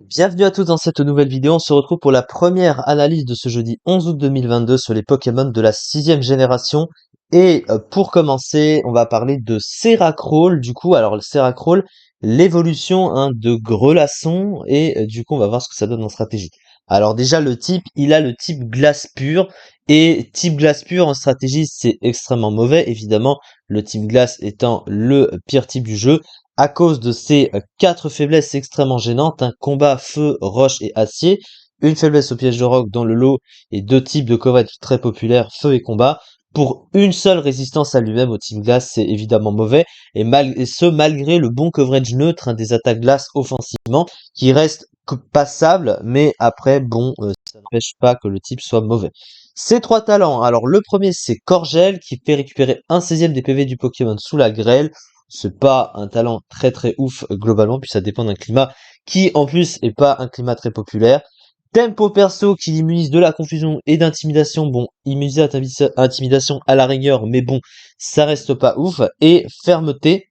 Bienvenue à tous dans cette nouvelle vidéo. On se retrouve pour la première analyse de ce jeudi 11 août 2022 sur les Pokémon de la 6e génération. Et pour commencer, on va parler de Seracrawl. Du coup, alors le Seracrawl, l'évolution de Grelasson. Et du coup, on va voir ce que ça donne en stratégie. Alors déjà, le type, il a le type glace pure. Et type glace pure en stratégie, c'est extrêmement mauvais. Évidemment, le type glace étant le pire type du jeu à cause de ces quatre faiblesses extrêmement gênantes, un combat feu, roche et acier, une faiblesse au piège de roc dans le lot et deux types de coverage très populaires, feu et combat. Pour une seule résistance à lui-même au team glace, c'est évidemment mauvais, et ce malgré le bon coverage neutre des attaques glace offensivement, qui reste passable, mais après, bon, ça n'empêche pas que le type soit mauvais. Ces trois talents, alors le premier c'est Corgel, qui fait récupérer 1/16 des PV du Pokémon sous la grêle. C'est pas un talent très ouf globalement, puis ça dépend d'un climat qui en plus est pas un climat très populaire. Tempo perso qui immunise de la confusion et d'intimidation. Bon, immuniser intimidation à la rigueur, mais bon, ça reste pas ouf. Et fermeté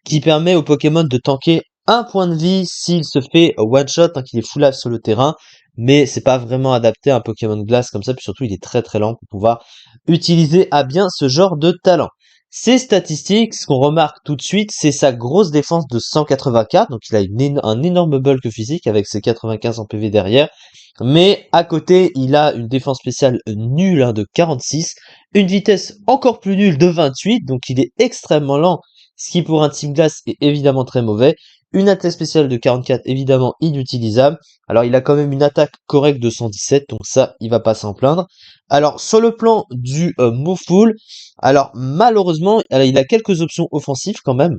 qui permet au Pokémon de tanker un point de vie s'il se fait one shot, qu'il est full life sur le terrain. Mais c'est pas vraiment adapté à un Pokémon glace comme ça, puis surtout il est très lent pour pouvoir utiliser à bien ce genre de talent. Ses statistiques, ce qu'on remarque tout de suite, c'est sa grosse défense de 184, donc il a un énorme bulk physique avec ses 95 en PV derrière, mais à côté, il a une défense spéciale nulle de 46, une vitesse encore plus nulle de 28, donc il est extrêmement lent, ce qui pour un Team Glass est évidemment très mauvais, une attaque spéciale de 44 évidemment inutilisable, alors il a quand même une attaque correcte de 117, donc ça, il va pas s'en plaindre. Alors sur le plan du move pool, alors malheureusement, il a quelques options offensives quand même,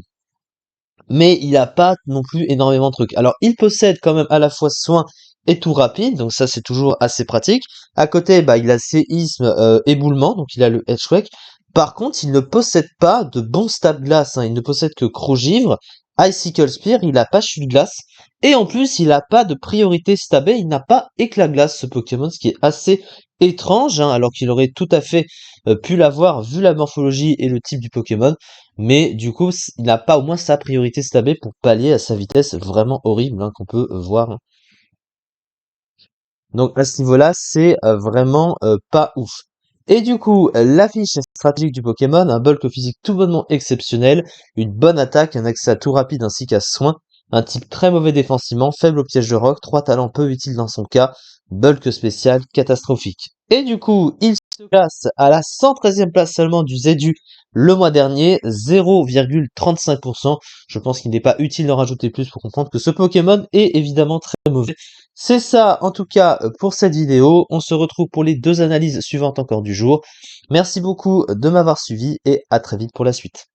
mais il a pas non plus énormément de trucs. Alors il possède quand même à la fois soin et tout rapide, donc ça c'est toujours assez pratique. À côté, il a séisme, éboulement, donc il a le Edgequake. Par contre, il ne possède pas de bon stab glace, il ne possède que Crogivre, Icicle Spear, il a pas chute glace, et en plus il a pas de priorité stabée, il n'a pas éclat glace ce Pokémon, ce qui est assez étrange, alors qu'il aurait tout à fait pu l'avoir vu la morphologie et le type du Pokémon, mais du coup il n'a pas au moins sa priorité stabée pour pallier à sa vitesse vraiment horrible qu'on peut voir. Donc à ce niveau-là, c'est vraiment pas ouf. Et du coup, la fiche stratégique du Pokémon, un bulk physique tout bonnement exceptionnel, une bonne attaque, un accès à tout rapide ainsi qu'à soin, un type très mauvais défensivement, faible au piège de roc, 3 talents peu utiles dans son cas, bulk spécial catastrophique. Et du coup, il se classe à la 113e place seulement du ZU le mois dernier, 0,35%. Je pense qu'il n'est pas utile d'en rajouter plus pour comprendre que ce Pokémon est évidemment très mauvais. C'est ça en tout cas pour cette vidéo. On se retrouve pour les deux analyses suivantes encore du jour. Merci beaucoup de m'avoir suivi et à très vite pour la suite.